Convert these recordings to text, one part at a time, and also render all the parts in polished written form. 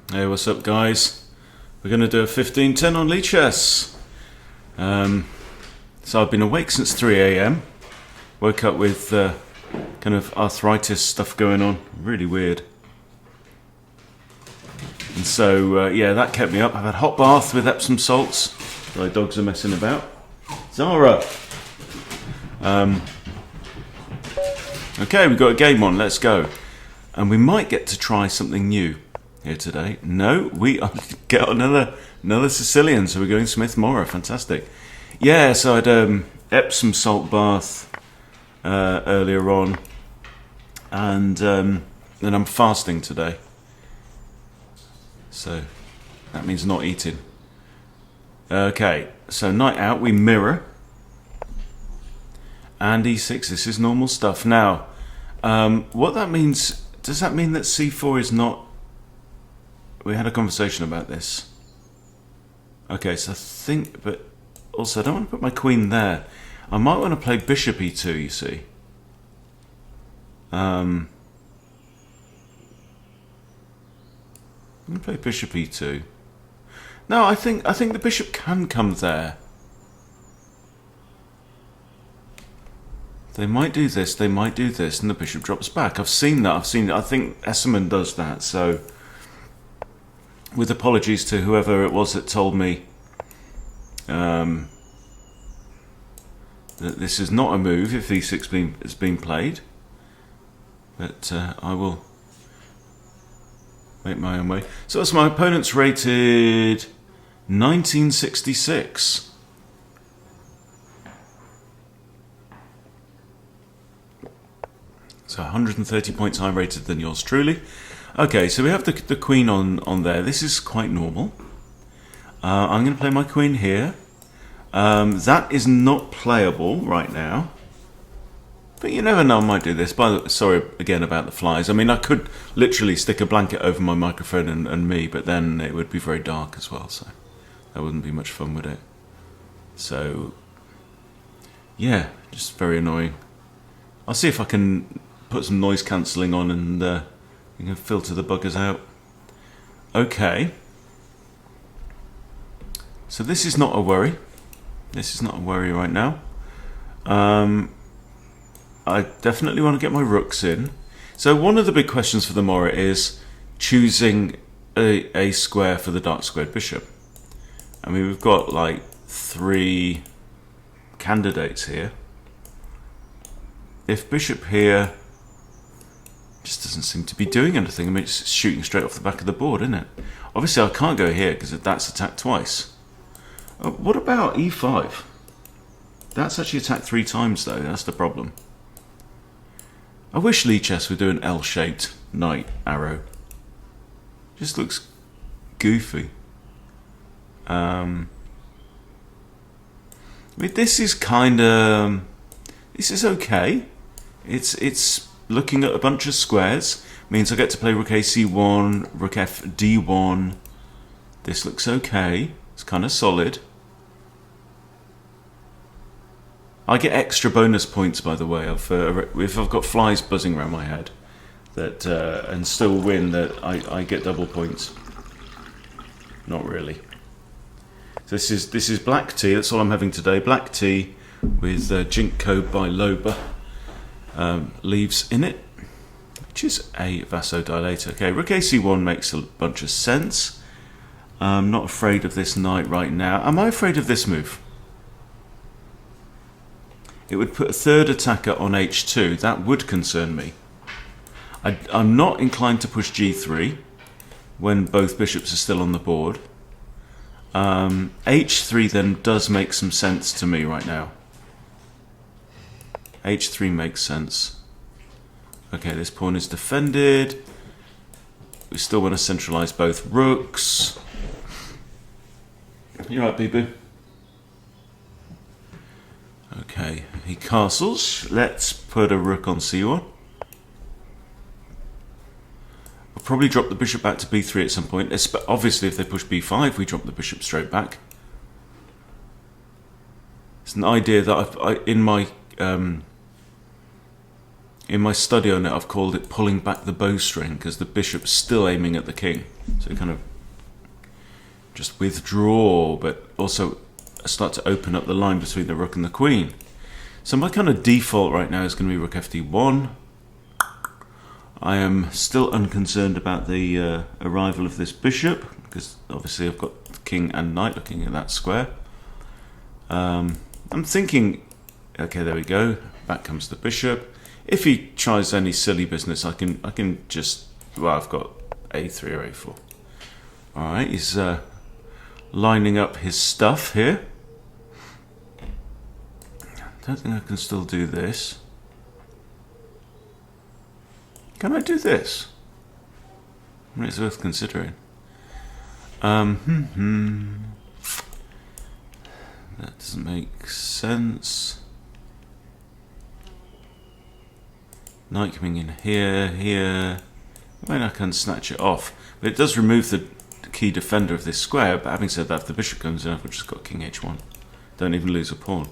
Hey, what's up, guys? We're going to do a 15-10 on Lichess. So I've been awake since 3 a.m. Woke up with kind of arthritis stuff going on. Really weird. And so, yeah, that kept me up. I've had hot bath with Epsom salts. My dogs are messing about. Zara! Okay, we've got a game on. Let's go. And we might get to try something new here today. No, we got another Sicilian, so we're going Smith-Morra. Fantastic. Yeah, so I had Epsom salt bath earlier on, and I'm fasting today. So that means not eating. Okay, so night out, we mirror. And e6, this is normal stuff. Now, what that means, does that mean that c4 is not... We had a conversation about this. Okay, so I think, but also I don't want to put my queen there. I might want to play bishop e2, you see. I'm going to play bishop e2. No, I think the bishop can come there. They might do this, they might do this, and the bishop drops back. I've seen that, I think Esserman does that, so... With apologies to whoever it was that told me that this is not a move if e6 is being played. But I will make my own way. So that's my opponent's rated 1966. So 130 points higher rated than yours truly. Okay, so we have the queen on there. This is quite normal. I'm going to play my queen here. That is not playable right now. But you never know, I might do this. Sorry again about the flies. I mean, I could literally stick a blanket over my microphone and me, but then it would be very dark as well, so that wouldn't be much fun, would it? So, yeah, just very annoying. I'll see if I can put some noise cancelling on and you can filter the buggers out. Okay. So this is not a worry. This is not a worry right now. I definitely want to get my rooks in. So one of the big questions for the Morra is choosing a square for the dark squared bishop. I mean, we've got like 3 candidates here. If bishop here just doesn't seem to be doing anything. I mean, it's shooting straight off the back of the board, isn't it? Obviously, I can't go here because that's attacked twice. What about e5? That's actually attacked 3 times, though. That's the problem. I wish Lichess would do an L-shaped knight arrow. Just looks goofy. I mean, this is kind of... This is okay. It's looking at a bunch of squares. Means I get to play rook a c1, rook f d1. This looks okay. It's kind of solid. I get extra bonus points, by the way, if I've got flies buzzing around my head, that and still win. That I get double points. Not really. So this is black tea. That's all I'm having today. Black tea with Ginkgo biloba leaves in it, which is a vasodilator. Okay, rook a c1 makes a bunch of sense. I'm not afraid of this knight right now. Am I afraid of this move? It would put a third attacker on h2. That would concern me. I'm not inclined to push g3 when both bishops are still on the board. h3 then does make some sense to me right now. h3 makes sense. Okay, this pawn is defended. We still want to centralize both rooks. You're right, Boo-Boo. Okay, he castles. Let's put a rook on c1. I'll probably drop the bishop back to b3 at some point. Obviously, if they push b5, we drop the bishop straight back. It's an idea that in my in my study on it, I've called it pulling back the bowstring, because the bishop's still aiming at the king. So kind of just withdraw, but also start to open up the line between the rook and the queen. So my kind of default right now is going to be rook fd1. I am still unconcerned about the arrival of this bishop, because obviously I've got king and knight looking at that square. I'm thinking, okay, there we go. Back comes the bishop. If he tries any silly business, I can just, well, I've got a3 or a4. All right, he's lining up his stuff here. I don't think I can still do this. Can I do this? I mean, it's worth considering. That doesn't make sense. Knight coming in here, here. I mean, I can snatch it off, but it does remove the key defender of this square. But having said that, if the bishop comes in, I've just got king h1. Don't even lose a pawn.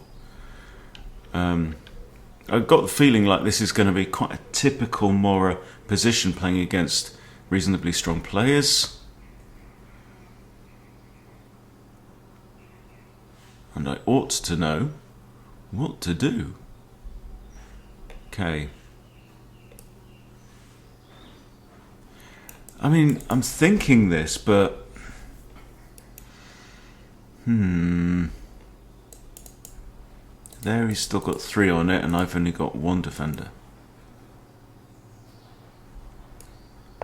I've got the feeling like this is going to be quite a typical Morra position, playing against reasonably strong players. And I ought to know what to do. Okay. I mean, I'm thinking this, but... There he's still got 3 on it, and I've only got 1 defender.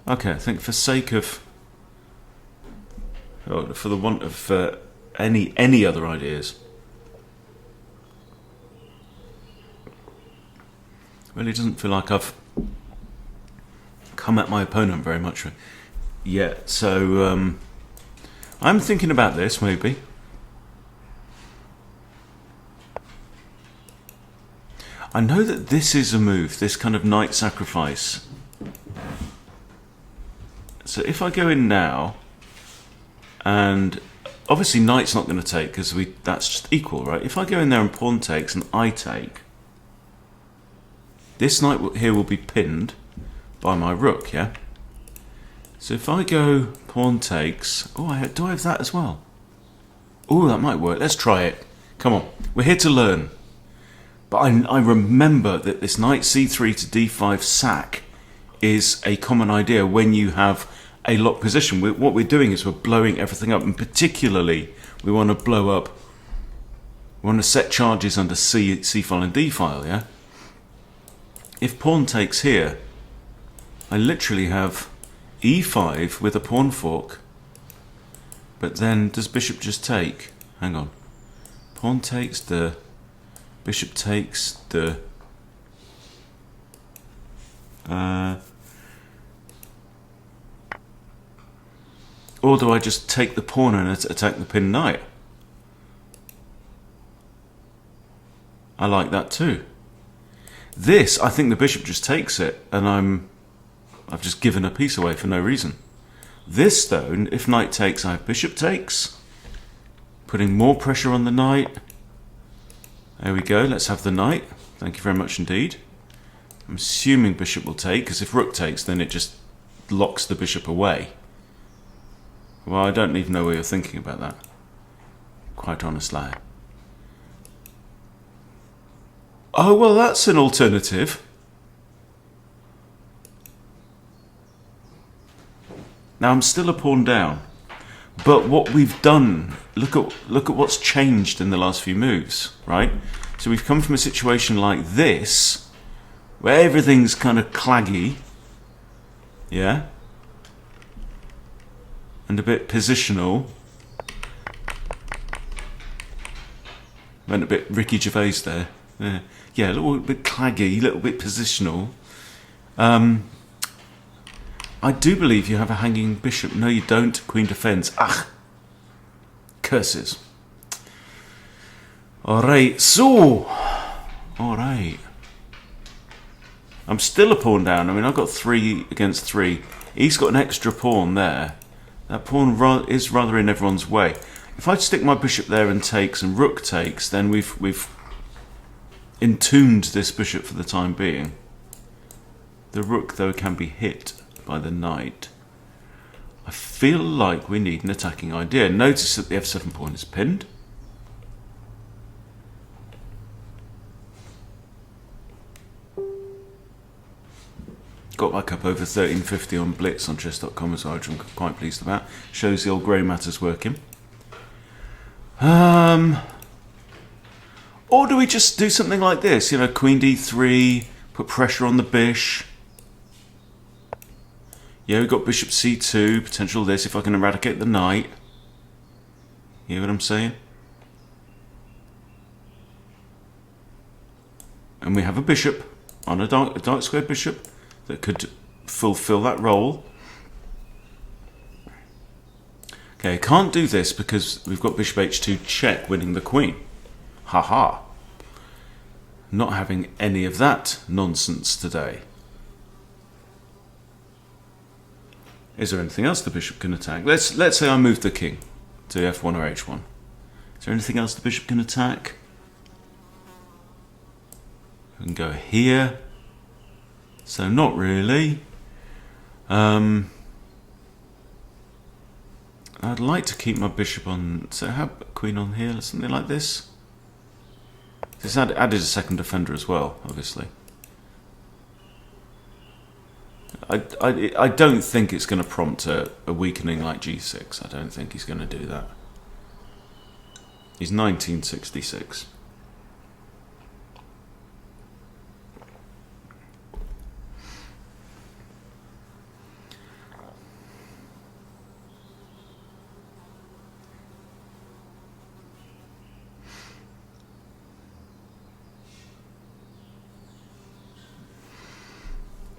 Okay, I think for sake of... Oh, for the want of any other ideas. Really doesn't feel like I've come at my opponent very much yet, so I'm thinking about this maybe. I know that this is a move, this kind of knight sacrifice. So if I go in now, and obviously knight's not going to take because that's just equal, right? If I go in there and pawn takes and I take, this knight here will be pinned by my rook, yeah? So if I go pawn takes, oh, do I have that as well? Oh, that might work. Let's try it. Come on, we're here to learn. But I remember that this knight c3 to d5 sack is a common idea when you have a locked position. What we're doing is we're blowing everything up, and particularly we want to blow up, we want to set charges under c file and d file, yeah? If pawn takes here, I literally have e5 with a pawn fork, but then does bishop just take? Hang on. Pawn takes the... Bishop takes the... or do I just take the pawn and attack the pinned knight? I like that too. This, I think the bishop just takes it, and I've just given a piece away for no reason. This though, if knight takes, I have bishop takes, putting more pressure on the knight. There we go, let's have the knight. Thank you very much indeed. I'm assuming bishop will take, because if rook takes, then it just locks the bishop away. Well, I don't even know what you're thinking about that. Quite honestly. Oh, well, that's an alternative. Now, I'm still a pawn down. But what we've done, look at what's changed in the last few moves, right? So we've come from a situation like this, where everything's kind of claggy, yeah? And a bit positional. Went a bit Ricky Gervais there. Yeah, a little bit claggy, a little bit positional. I do believe you have a hanging bishop. No, you don't. Queen defends. Ah! Curses. Alright, so... Alright. I'm still a pawn down. I mean, I've got 3 against 3. He's got an extra pawn there. That pawn is rather in everyone's way. If I stick my bishop there and takes and rook takes, then we've entombed this bishop for the time being. The rook, though, can be hit by the knight. I feel like we need an attacking idea. Notice that the f7 pawn is pinned. Got back up over 1350 on Blitz on chess.com as well, which I'm quite pleased about. Shows the old grey matter's working. Or do we just do something like this? You know, queen d3, put pressure on the bish. Yeah, we've got bishop c2, potential this, if I can eradicate the knight. You know what I'm saying? And we have a bishop on a dark squared bishop that could fulfill that role. Okay, I can't do this because we've got bishop h2 check, winning the queen. Haha. Not having any of that nonsense today. Is there anything else the bishop can attack? Let's say I move the king to f1 or h1. Is there anything else the bishop can attack? We can go here. So not really. I'd like to keep my bishop on. So have queen on here, something like this. This added a second defender as well, obviously. I don't think it's going to prompt a weakening like g6. I don't think he's going to do that. He's 1966.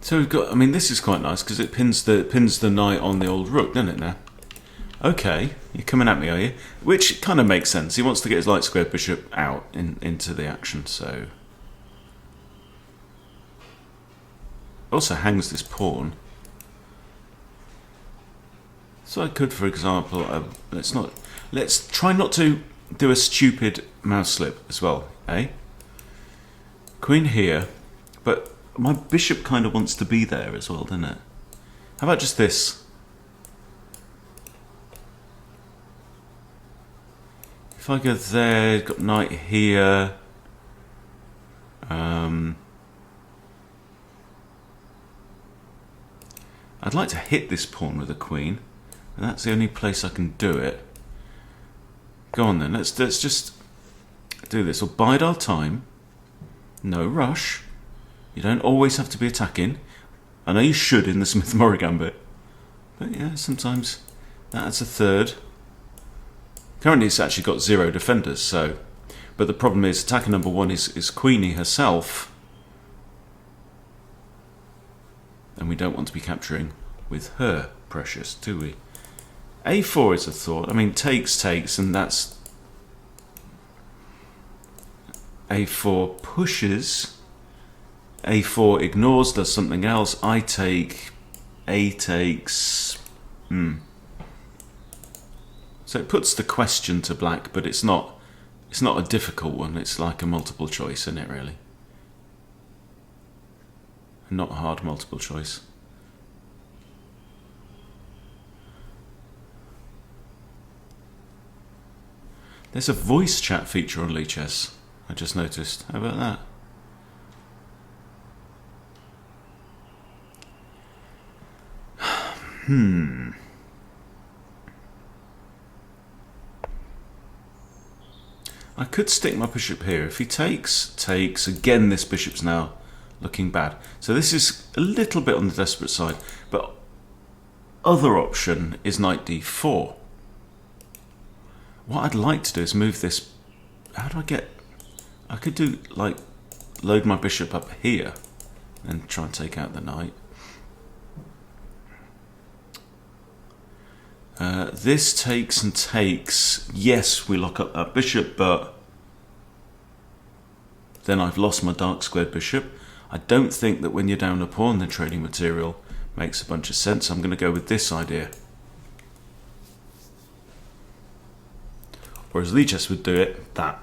So we've got, I mean, this is quite nice because it pins the knight on the old rook, doesn't it now? Okay, you're coming at me, are you? Which kind of makes sense. He wants to get his light squared bishop out into the action, so... Also hangs this pawn. So I could, for example, let's try not to do a stupid mouse slip as well, eh? Queen here, but my bishop kind of wants to be there as well, doesn't it? How about just this? If I go there, got knight here. I'd like to hit this pawn with a queen, and that's the only place I can do it. Go on then, let's just do this. We'll bide our time. No rush. You don't always have to be attacking. I know you should in the Smith-Morra gambit. But yeah, sometimes that adds a third. Currently it's actually got 0 defenders, so... But the problem is attacker number 1 is Queenie herself. And we don't want to be capturing with her precious, do we? A4 is a thought. I mean, takes, and that's... A4 pushes... A4 ignores, does something else. I take, A takes. So it puts the question to black, but it's not a difficult one. It's like a multiple choice, isn't it, really? Not a hard multiple choice. There's a voice chat feature on Lichess, I just noticed. How about that? I could stick my bishop here. If he takes, again this bishop's now looking bad. So this is a little bit on the desperate side, but other option is knight d4. What I'd like to do is move this. How do I get... I could do, like, load my bishop up here and try and take out the knight. This takes and takes. Yes, we lock up that bishop, but then I've lost my dark squared bishop. I don't think that when you're down a pawn, the trading material makes a bunch of sense. I'm going to go with this idea. Or as Lichess would do it, that.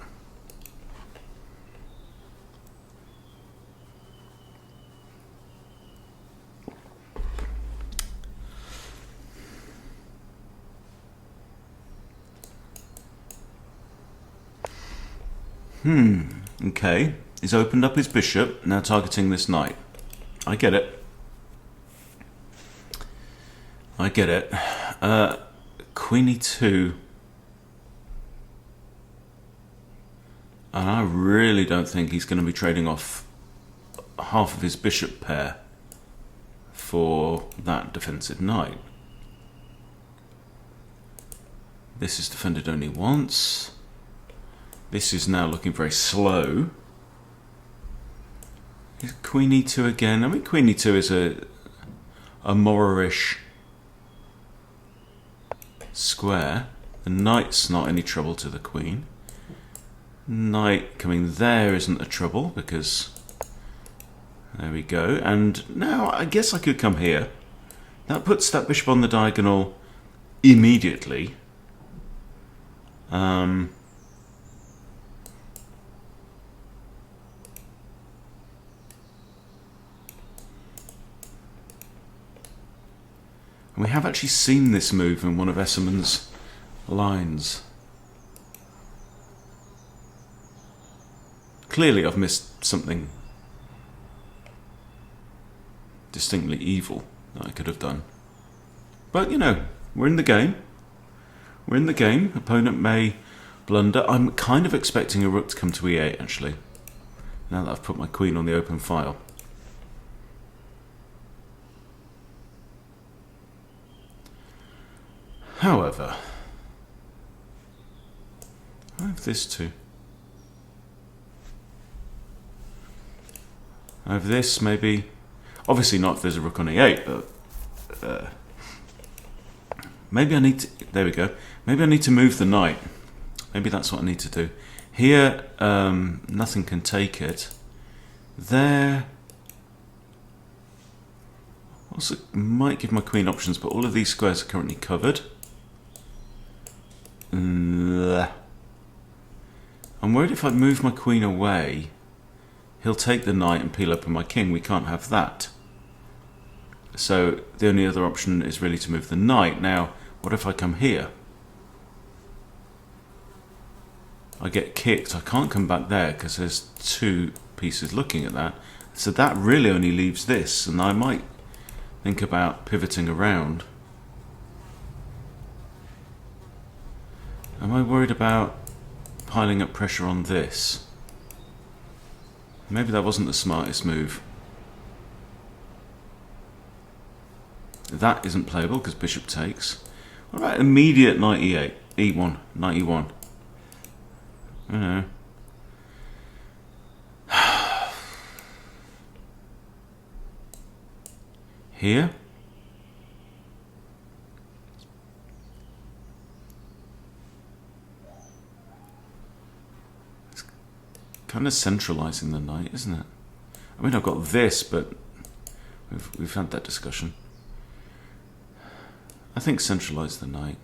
Okay. He's opened up his bishop, now targeting this knight. I get it. I get it. Queen e2. And I really don't think he's going to be trading off half of his bishop pair for that defensive knight. This is defended only once. This is now looking very slow. Queen e2 again. I mean, Queen e2 is a Morra-ish square. The knight's not any trouble to the queen. Knight coming there isn't a trouble because there we go. And now I guess I could come here. That puts that bishop on the diagonal immediately. We have actually seen this move in one of Esserman's lines. Clearly I've missed something distinctly evil that I could have done. But, you know, we're in the game. We're in the game. Opponent may blunder. I'm kind of expecting a rook to come to e8, actually, now that I've put my queen on the open file. However, I have this too. I have this, maybe. Obviously not if there's a rook on e8, but maybe I need to, there we go. Maybe I need to move the knight. Maybe that's what I need to do. Here, nothing can take it. There, also might give my queen options, but all of these squares are currently covered. I'm worried if I move my queen away, he'll take the knight and peel open my king. We can't have that. So the only other option is really to move the knight. Now, what if I come here? I get kicked. I can't come back there because there's two pieces looking at that. So that really only leaves this, and I might think about pivoting around. Am I worried about piling up pressure on this? Maybe that wasn't the smartest move. That isn't playable because bishop takes. What about immediate knight e8? e1, knight e1. I don't know. Here? It's kind of centralizing the knight, isn't it? I mean, I've got this, but we've had that discussion. I think centralize the knight.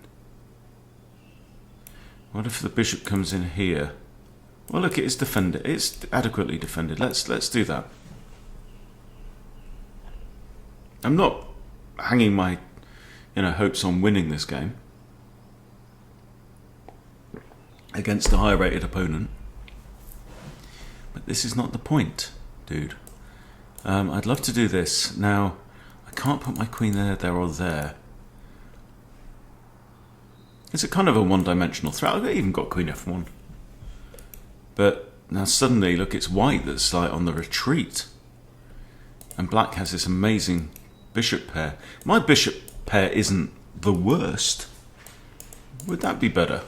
What if the bishop comes in here? Well, look, it's defended. It's adequately defended. Let's do that. I'm not hanging my, hopes on winning this game against a high-rated opponent. But this is not the point, dude. I'd love to do this. Now, I can't put my queen there, or there. It's a kind of a one-dimensional threat. I've even got queen f1. But now suddenly, look, it's white that's like on the retreat. And black has this amazing bishop pair. My bishop pair isn't the worst. Would that be better?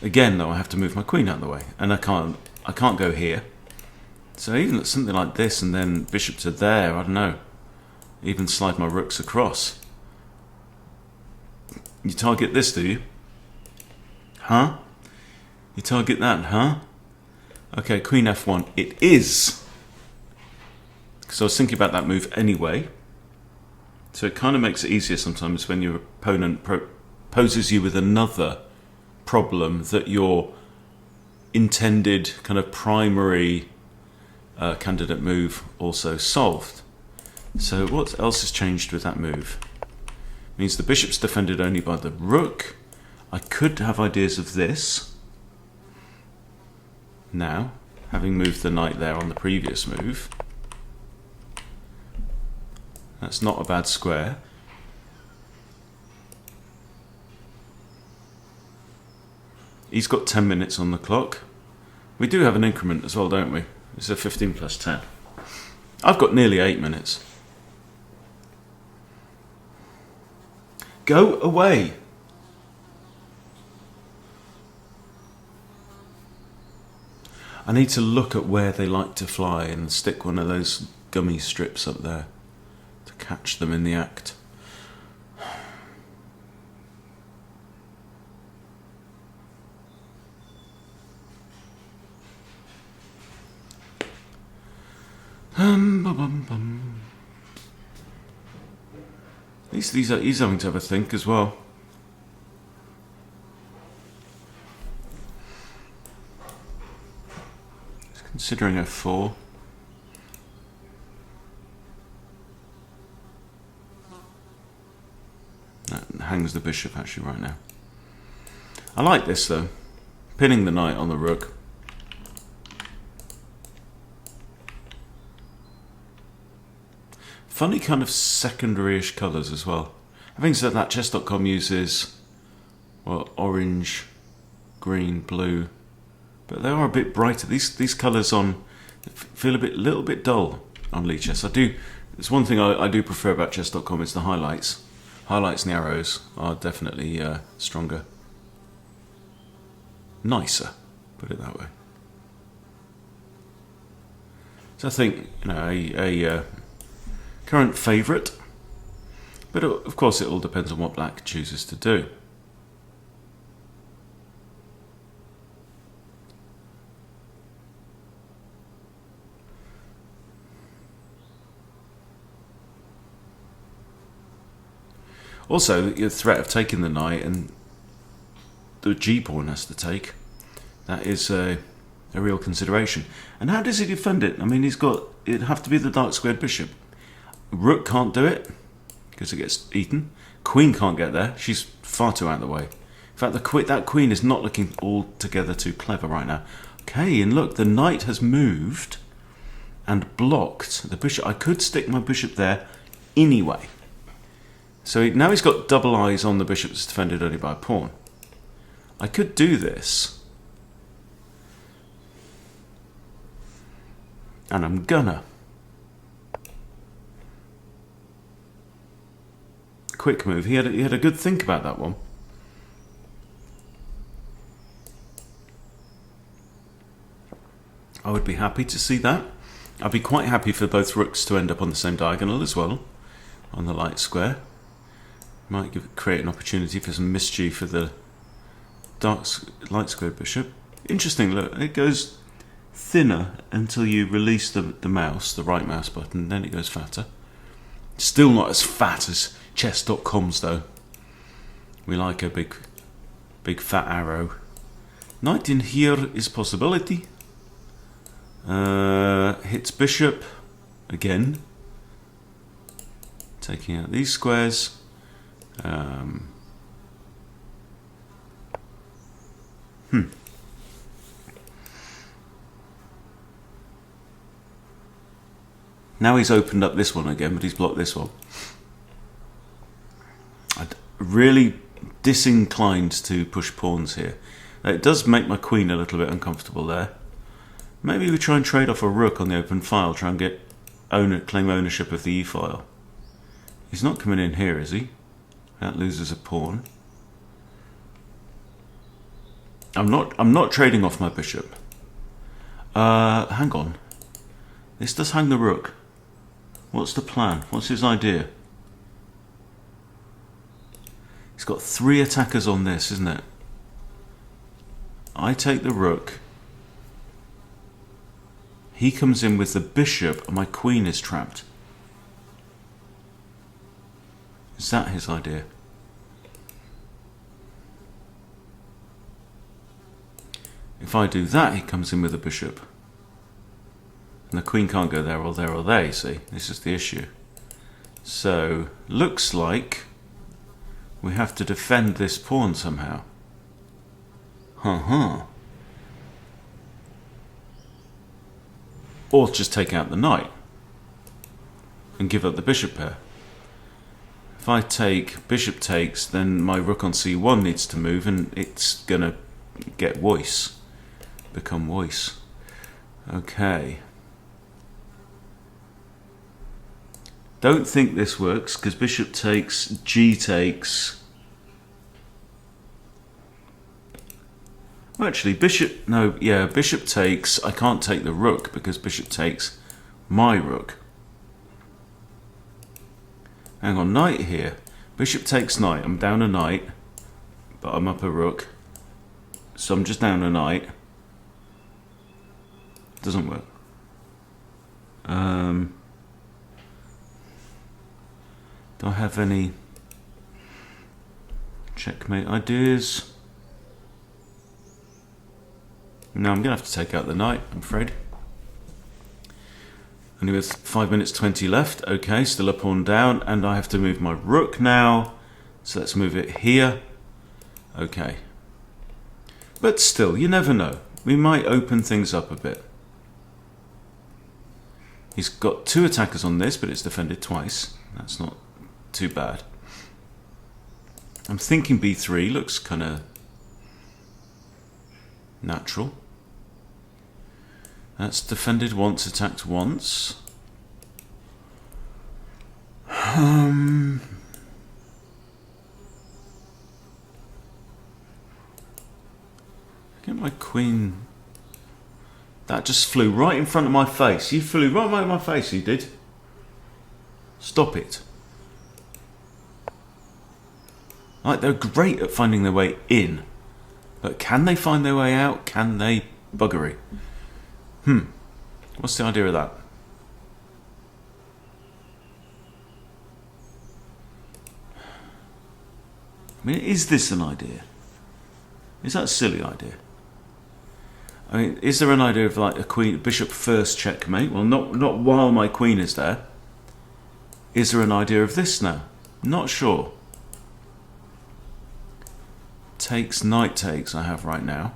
Again, though, I have to move my queen out of the way. And I can't go here. So even something like this and then bishop to there, I don't know. Even slide my rooks across. You target this, do you? Huh? You target that, huh? Okay, queen f1. It is. Because I was thinking about that move anyway. So it kind of makes it easier sometimes when your opponent poses you with another problem that your intended kind of primary candidate move also solved. So what else has changed with that move? Means the bishop's defended only by the rook. I could have ideas of this. Now, having moved the knight there on the previous move, that's not a bad square. He's got 10 minutes on the clock. We do have an increment as well, don't we? It's a 15 plus 10. I've got nearly 8 minutes. Go away! I need to look at where they like to fly and stick one of those gummy strips up there to catch them in the act. At least he's having to have a think as well. He's considering f4. That hangs the bishop actually right now. I like this though. Pinning the knight on the rook. Funny kind of secondary-ish colours as well. Having said that, chess.com uses, well, orange, green, blue, but they are a bit brighter. These colours on feel little bit dull on Lichess. It's one thing I do prefer about chess.com is the highlights. Highlights and the arrows are definitely stronger, nicer, put it that way. So I think a current favourite, but of course it all depends on what black chooses to do. Also, the threat of taking the knight and the g-pawn has to take, that is a real consideration. And how does he defend it? I mean, it'd have to be the dark squared bishop. Rook can't do it because it gets eaten. Queen can't get there. She's far too out of the way. In fact, that queen is not looking altogether too clever right now. Okay, and look, the knight has moved and blocked the bishop. I could stick my bishop there anyway. So now he's got double eyes on the bishop that's defended only by a pawn. I could do this. And I'm gonna. Quick move. He had a good think about that one. I would be happy to see that. I'd be quite happy for both rooks to end up on the same diagonal as well, on the light square. Might create an opportunity for some mischief for the light square bishop. Interesting, look, it goes thinner until you release the mouse, the right mouse button, then it goes fatter. Still not as fat as chess.com's though. We like a big fat arrow. Knight in here is possibility. Hits bishop again, taking out these squares. Now he's opened up this one again, but he's blocked this one. I'm really disinclined to push pawns here. It does make my queen a little bit uncomfortable there. Maybe we try and trade off a rook on the open file, try and claim ownership of the e-file. He's not coming in here, is he? That loses a pawn. I'm not trading off my bishop. Hang on. This does hang the rook. What's the plan? What's his idea? He's got 3 attackers on this, isn't it? I take the rook. He comes in with the bishop and my queen is trapped. Is that his idea? If I do that, he comes in with a bishop. And the queen can't go there or there or there, you see. This is the issue. So, looks like we have to defend this pawn somehow. or just take out the knight and give up the bishop pair. If I take bishop takes, then my rook on c1 needs to move, and it's gonna get worse, become worse. Okay. Don't think this works, because bishop takes, g takes. Well, actually, bishop takes. I can't take the rook because bishop takes my rook. Hang on, knight here. Bishop takes knight. I'm down a knight, but I'm up a rook. So I'm just down a knight. Doesn't work. Do I have any checkmate ideas? No, I'm going to have to take out the knight, I'm afraid. Only with 5 minutes 20 left. Okay, still a pawn down, and I have to move my rook now. So let's move it here. Okay. But still, you never know. We might open things up a bit. He's got 2 attackers on this, but it's defended twice. That's not too bad. I'm thinking b3 looks kind of natural. That's defended once, attacked once. Get my queen. That just flew right in front of my face. You flew right in my face, you did. Stop it. Like, they're great at finding their way in. But can they find their way out? Can they buggery? What's the idea of that? I mean, is this an idea? Is that a silly idea? I mean, is there an idea of like a queen, bishop first checkmate? Well, not while my queen is there. Is there an idea of this now? Not sure. Takes, knight takes I have right now.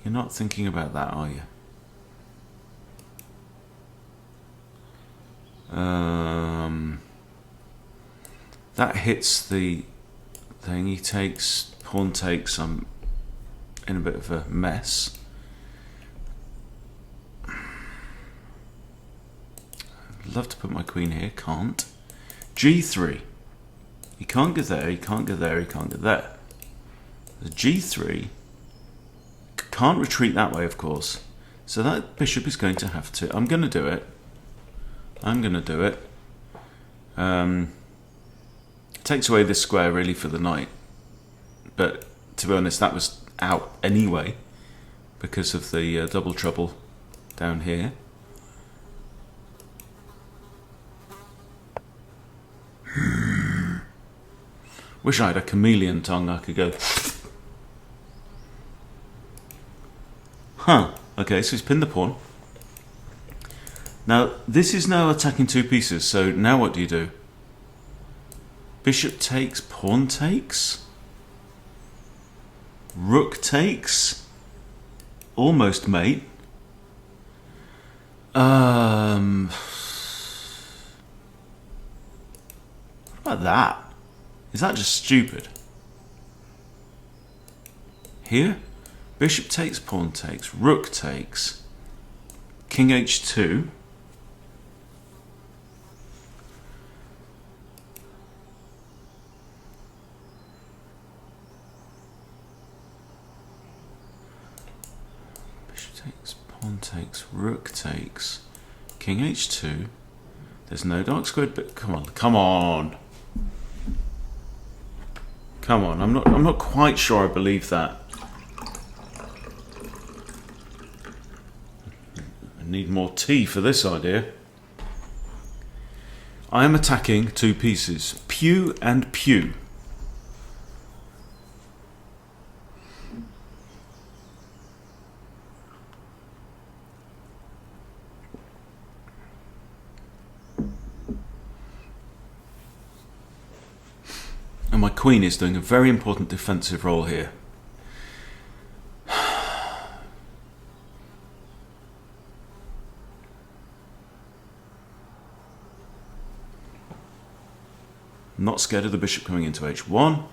You're not thinking about that, are you? That hits the thing. He takes, pawn takes. I'm in a bit of a mess. I'd love to put my queen here. Can't. G3. He can't go there. He can't go there. He can't go there. The G3. Can't retreat that way, of course. So that bishop is going to have to. I'm going to do it. I'm going to do it. Takes away this square really for the knight, but to be honest, that was out anyway because of the double trouble down here. Wish I had a chameleon tongue I could go. Okay, so he's pinned the pawn. Now this is now attacking 2 pieces, so now what do you do? Bishop takes, pawn takes, rook takes, almost mate. What about that? Is that just stupid? Here, bishop takes, pawn takes, rook takes, king h2. Takes, pawn takes, rook takes, king h2. There's no dark squared, but come on, come on, come on. I'm not quite sure I believe that. I need more tea for this idea. I am attacking 2 pieces, pew and pew. And my queen is doing a very important defensive role here. Not scared of the bishop coming into h1.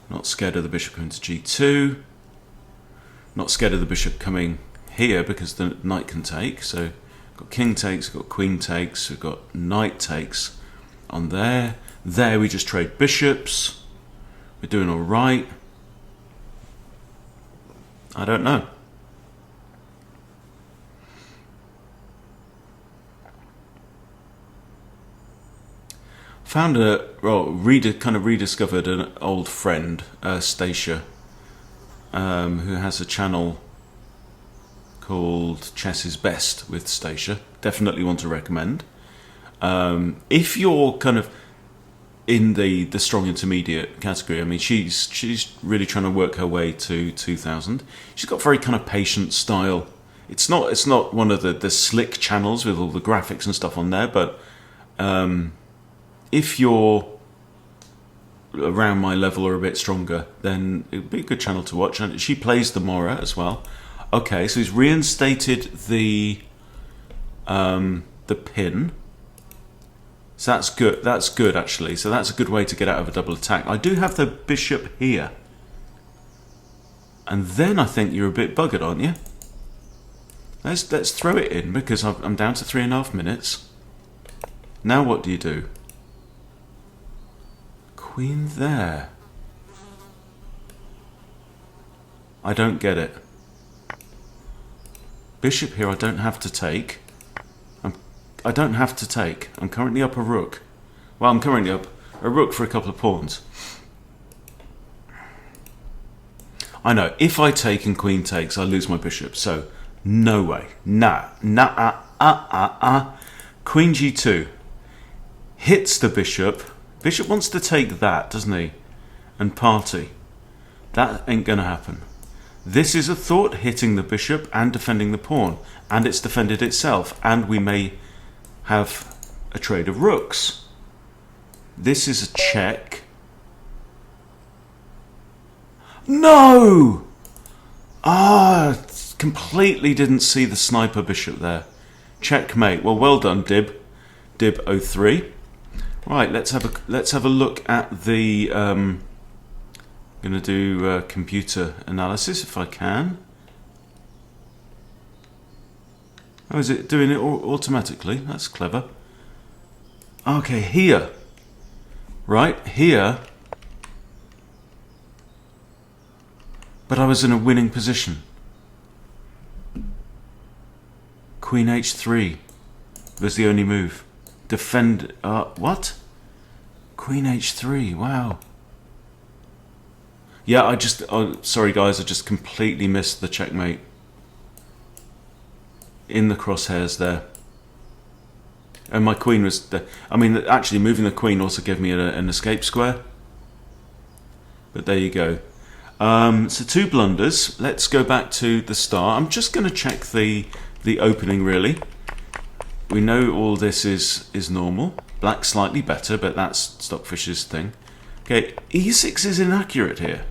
Not scared of the bishop coming to g2. Not scared of the bishop coming here because the knight can take. So we've got king takes, we've got queen takes, we've got knight takes on there. There we just trade bishops. We're doing all right. I don't know. Found kind of rediscovered an old friend, Stacia, who has a channel called Chess is Best with Stacia. Definitely want to recommend. If you're kind of in the strong intermediate category, I mean, she's really trying to work her way to 2000. She's got very kind of patient style. It's not one of the slick channels with all the graphics and stuff on there, but if you're around my level or a bit stronger, then it would be a good channel to watch. And she plays the Morra as well. Okay, so he's reinstated the pin. So that's good. That's good, actually. So that's a good way to get out of a double attack. I do have the bishop here. And then I think you're a bit buggered, aren't you? Let's throw it in, because I'm down to 3.5 minutes. Now what do you do? Queen there. I don't get it. Bishop here I don't have to take. I don't have to take. I'm currently up a rook. Well, I'm currently up a rook for a couple of pawns. I know, if I take and queen takes, I lose my bishop. So, no way. Queen g2. Hits the bishop. Bishop wants to take that, doesn't he? And party. That ain't gonna happen. This is a thought, hitting the bishop and defending the pawn. And it's defended itself. And we may have a trade of rooks. This is a check. No! Completely didn't see the sniper bishop there. Checkmate. Well done, Dib 03. Right, let's have a look at the. I'm going to do computer analysis if I can. Oh, is it doing it automatically? That's clever. Okay, here. Right, here. But I was in a winning position. Queen h3 was the only move. Defend... what? Queen h3, wow. Yeah, sorry guys, I just completely missed the checkmate. In the crosshairs there. And my queen was... I mean, actually moving the queen also gave me an escape square. But there you go. So 2 blunders. Let's go back to the start. I'm just going to check the opening, really. We know all this is normal. Black slightly better, but that's Stockfish's thing. Okay, e6 is inaccurate here.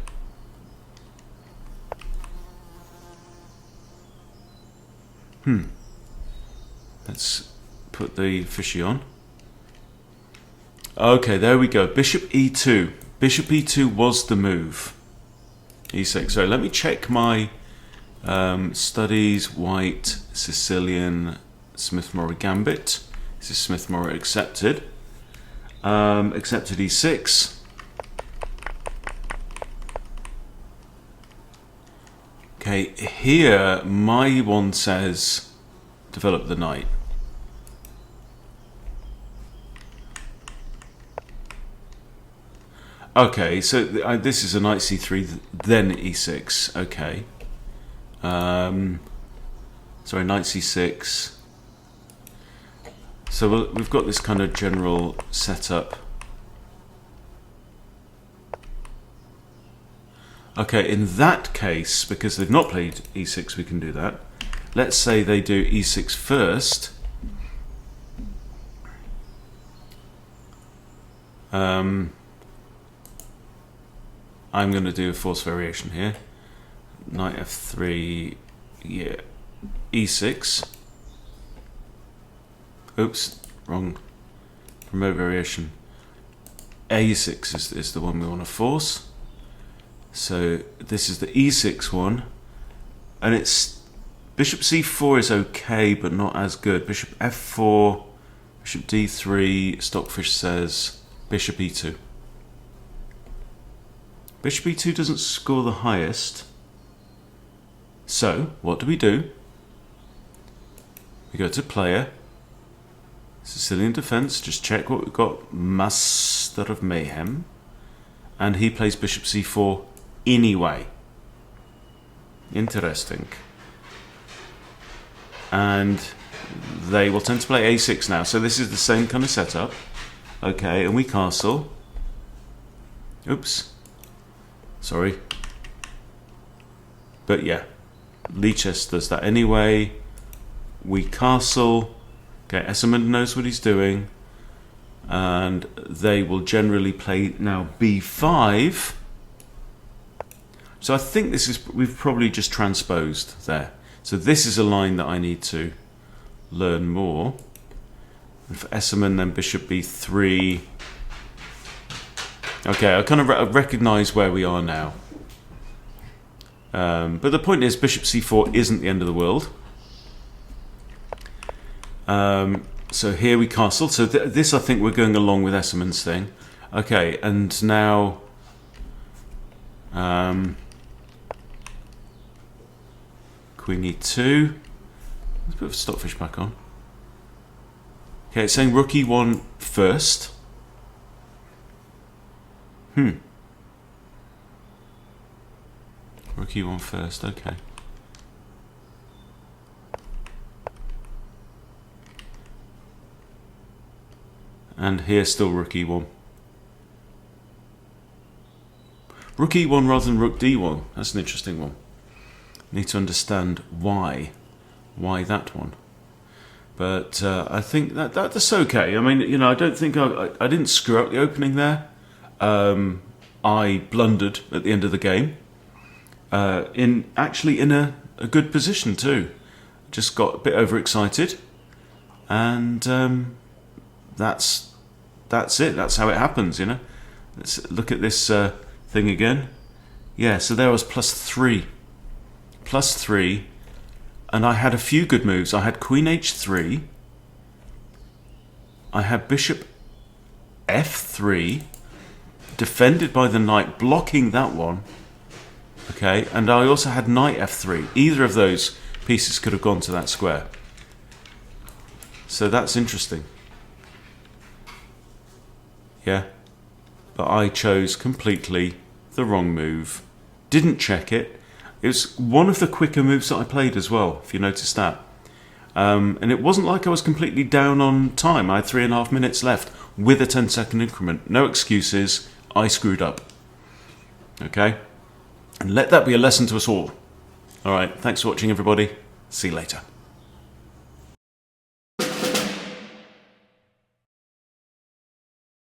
Let's put the fishy on. Okay, there we go. Bishop e2. Bishop e2 was the move. e6. So let me check my studies, white, Sicilian, Smith-Morra gambit. This is Smith-Morra accepted. Accepted e6. Okay, here my one says develop the knight. Okay, so this is a knight c3, then e6. Okay. Sorry, knight c6. So we've got this kind of general setup. Okay, in that case, because they've not played e6, we can do that. Let's say they do e6 first. I'm going to do a forced variation here. Knight f3, yeah, e6. Oops, wrong. Remote variation. A6 is the one we want to force. So this is the E6 one, and it's bishop C4 is okay, but not as good. Bishop F4, bishop D3. Stockfish says bishop E2. Bishop E2 doesn't score the highest. So what do? We go to player, Sicilian defense, just check what we've got, Master of Mayhem, and he plays bishop C4 anyway. Interesting. And they will tend to play A6 now, so this is the same kind of setup. Okay, and we castle. Oops. Sorry. But yeah, Lichess does that anyway. We castle. Okay, Esserman knows what he's doing. And they will generally play now B5. So I think this is, we've probably just transposed there. So this is a line that I need to learn more. And for Esserman, then bishop B3. Okay, I kind of recognize where we are now. But the point is, bishop C4 isn't the end of the world. So here we castle. So this, I think, we're going along with Esserman's thing. Okay, and now Queen E2. Let's put Stockfish back on. Okay, it's saying Rook E1 first. Rook E1 first, okay. And here still Rook E1. Rook E1 rather than Rook D1. That's an interesting one. Need to understand why that one. But I think that's okay. I mean, you know, I don't think I didn't screw up the opening there. I blundered at the end of the game. Actually in a good position too. Just got a bit overexcited, and that's it. That's how it happens, you know. Let's look at this thing again. Yeah, so there was +3, and I had a few good moves. I had Queen H3. I had Bishop F3, defended by the knight, blocking that one. Okay, and I also had Knight F3. Either of those pieces could have gone to that square. So that's interesting. Yeah, but I chose completely the wrong move. Didn't check it. It was one of the quicker moves that I played as well, if you noticed that. And it wasn't like I was completely down on time. I had 3.5 minutes left with a 10-second increment. No excuses. I screwed up. Okay? And let that be a lesson to us all. Alright, thanks for watching, everybody. See you later.